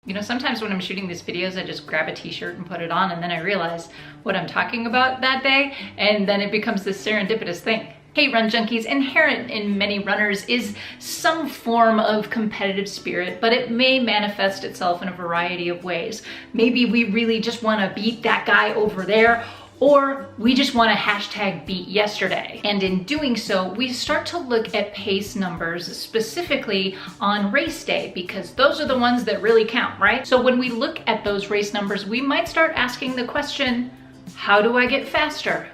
You know, sometimes when I'm shooting these videos, I just grab a t-shirt and put it on, and then I realize what I'm talking about that day, and then it becomes this serendipitous thing. Hey Run Junkies, inherent in many runners is some form of competitive spirit, but it may manifest itself in a variety of ways. Maybe we really just want to beat that guy over there, or we just want to hashtag beat yesterday. And in doing so, we start to look at pace numbers specifically on race day, because those are the ones that really count, right? So when we look at those race numbers, we might start asking the question, how do I get faster?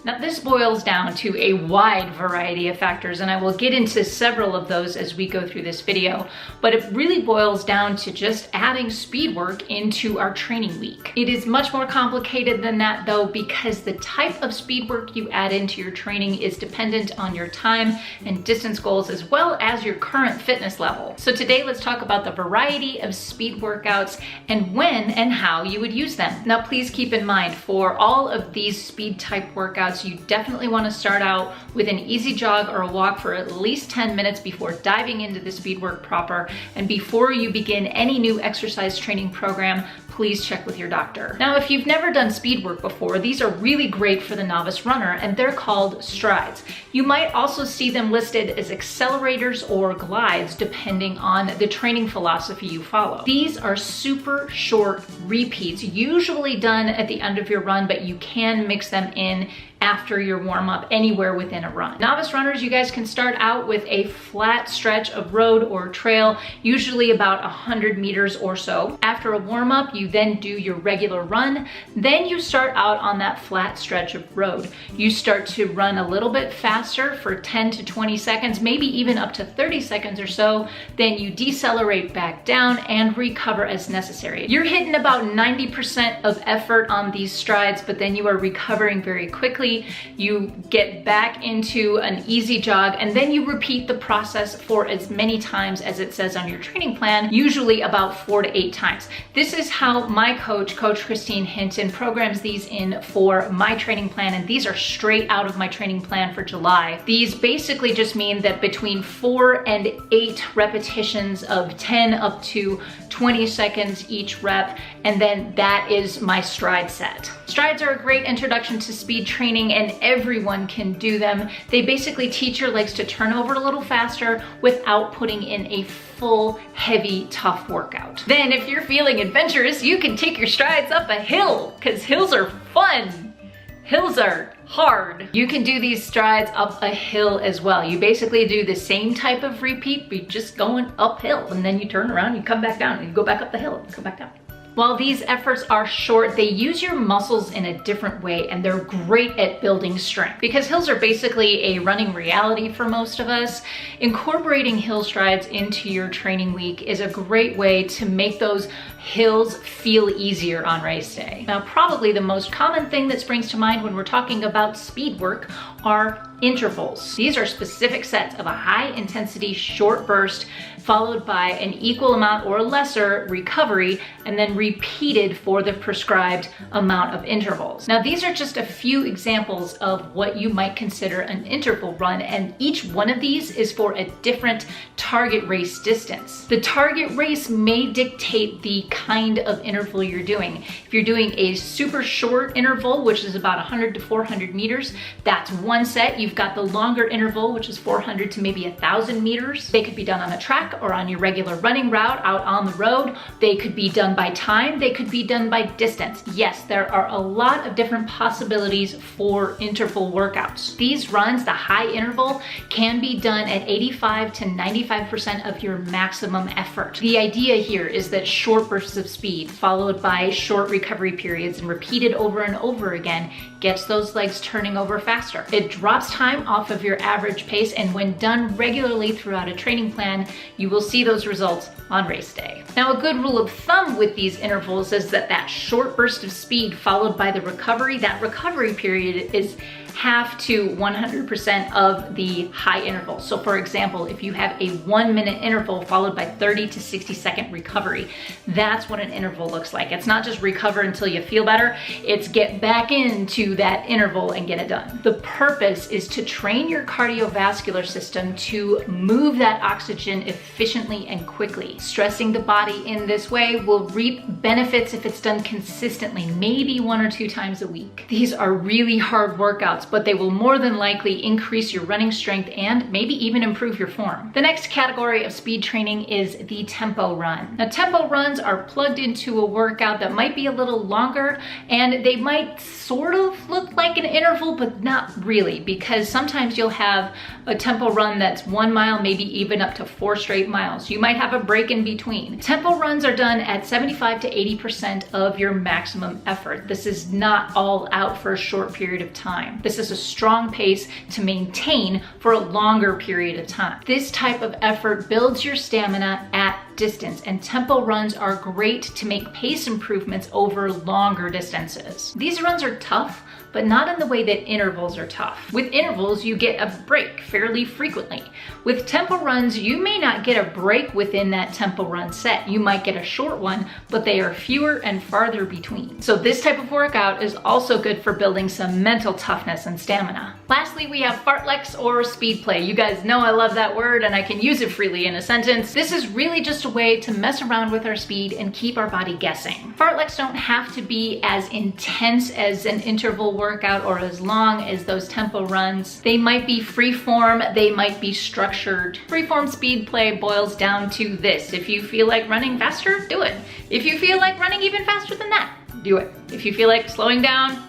Now this boils down to a wide variety of factors, and I will get into several of those as we go through this video, but it really boils down to just adding speed work into our training week. It is much more complicated than that though, because the type of speed work you add into your training is dependent on your time and distance goals as well as your current fitness level. So today let's talk about the variety of speed workouts and when and how you would use them. Now please keep in mind, for all of these speed type workouts, you definitely want to start out with an easy jog or a walk for at least 10 minutes before diving into the speed work proper. And before you begin any new exercise training program, please check with your doctor. Now, if you've never done speed work before, these are really great for the novice runner, and they're called strides. You might also see them listed as accelerators or glides, depending on the training philosophy you follow. These are super short repeats, usually done at the end of your run, but you can mix them in after your warm-up anywhere within a run. Novice runners, you guys can start out with a flat stretch of road or trail, usually about 100 meters or so. After a warm-up, you then do your regular run. Then you start out on that flat stretch of road. You start to run a little bit faster for 10 to 20 seconds, maybe even up to 30 seconds or so. Then you decelerate back down and recover as necessary. You're hitting about 90% of effort on these strides, but then you are recovering very quickly. You get back into an easy jog, and then you repeat the process for as many times as it says on your training plan, usually about 4 to 8 times. This is how my coach, Coach Christine Hinton, programs these in for my training plan, and these are straight out of my training plan for July. These basically just mean that between 4 and 8 repetitions of 10 up to 20 seconds each rep, and then that is my stride set. Strides are a great introduction to speed training, and everyone can do them. They basically teach your legs to turn over a little faster without putting in a full, heavy, tough workout. Then if you're feeling adventurous, you can take your strides up a hill, because hills are fun. Hills are hard. You can do these strides up a hill as well. You basically do the same type of repeat, but just going uphill, and then you turn around, you come back down, and you go back up the hill, and come back down. While these efforts are short, they use your muscles in a different way, and they're great at building strength. Because hills are basically a running reality for most of us, incorporating hill strides into your training week is a great way to make those hills feel easier on race day. Now, probably the most common thing that springs to mind when we're talking about speed work are intervals. These are specific sets of a high intensity short burst followed by an equal amount or lesser recovery, and then repeated for the prescribed amount of intervals. Now, these are just a few examples of what you might consider an interval run, and each one of these is for a different target race distance. The target race may dictate the kind of interval you're doing. If you're doing a super short interval, which is about 100 to 400 meters, that's one set. You've got the longer interval, which is 400 to maybe 1,000 meters. They could be done on a track or on your regular running route out on the road. They could be done by time. They could be done by distance. Yes, there are a lot of different possibilities for interval workouts. These runs, the high interval, can be done at 85 to 95% of your maximum effort. The idea here is that short bursts of speed followed by short recovery periods and repeated over and over again gets those legs turning over faster. It drops time off of your average pace, and when done regularly throughout a training plan, you will see those results on race day. Now, a good rule of thumb with these intervals is that short burst of speed followed by the recovery, that recovery period is half to 100% of the high interval. So for example, if you have a 1 minute interval followed by 30 to 60 second recovery, that's what an interval looks like. It's not just recover until you feel better, it's get back into that interval and get it done. The purpose is to train your cardiovascular system to move that oxygen efficiently and quickly. Stressing the body in this way will reap benefits if it's done consistently, maybe 1 or 2 times a week. These are really hard workouts, but they will more than likely increase your running strength and maybe even improve your form. The next category of speed training is the tempo run. Now, tempo runs are plugged into a workout that might be a little longer, and they might sort of look like an interval, but not really, because sometimes you'll have a tempo run that's 1 mile, maybe even up to 4 straight miles. You might have a break in between. Tempo runs are done at 75 to 80% of your maximum effort. This is not all out for a short period of time. This is a strong pace to maintain for a longer period of time. This type of effort builds your stamina at distance, and tempo runs are great to make pace improvements over longer distances. These runs are tough, but not in the way that intervals are tough. With intervals, you get a break fairly frequently. With tempo runs, you may not get a break within that tempo run set. You might get a short one, but they are fewer and farther between. So this type of workout is also good for building some mental toughness and stamina. Lastly, we have fartleks or speed play. You guys know I love that word and I can use it freely in a sentence. This is really just a way to mess around with our speed and keep our body guessing. Fartleks don't have to be as intense as an interval workout or as long as those tempo runs. They might be free form, they might be structured. Freeform speed play boils down to this: if you feel like running faster, do it. If you feel like running even faster than that, do it. If you feel like slowing down,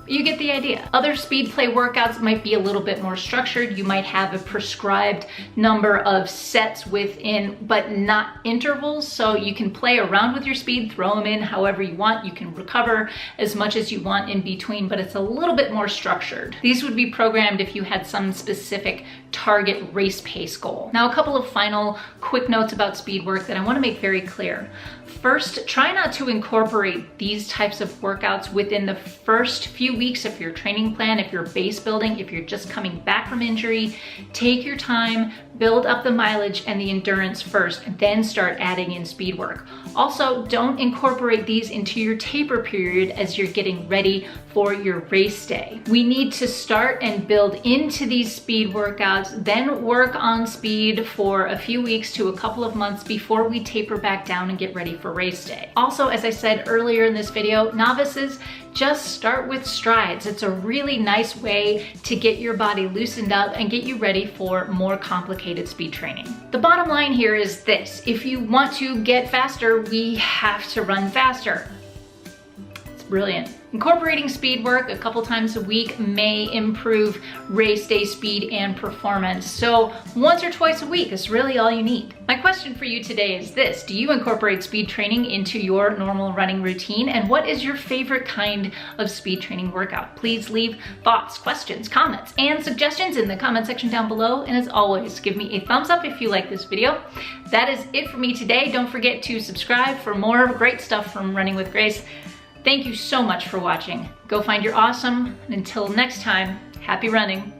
you get the idea. Other speed play workouts might be a little bit more structured. You might have a prescribed number of sets within, but not intervals. So you can play around with your speed, throw them in however you want. You can recover as much as you want in between, but it's a little bit more structured. These would be programmed if you had some specific target race pace goal. Now, a couple of final quick notes about speed work that I want to make very clear. First, try not to incorporate these types of workouts within the first few weeks of your training plan. If you're base building, if you're just coming back from injury, take your time, build up the mileage and the endurance first, and then start adding in speed work. Also, don't incorporate these into your taper period as you're getting ready for your race day. We need to start and build into these speed workouts, then work on speed for a few weeks to a couple of months before we taper back down and get ready for race day. Also, as I said earlier in this video, novices, just start with strides. It's a really nice way to get your body loosened up and get you ready for more complicated speed training. The bottom line here is this: if you want to get faster, we have to run faster. It's brilliant. Incorporating speed work a couple times a week may improve race day speed and performance. So once or twice a week is really all you need. My question for you today is this: do you incorporate speed training into your normal running routine? And what is your favorite kind of speed training workout? Please leave thoughts, questions, comments, and suggestions in the comment section down below. And as always, give me a thumbs up if you like this video. That is it for me today. Don't forget to subscribe for more great stuff from Running with Grace. Thank you so much for watching. Go find your awesome, and until next time, happy running.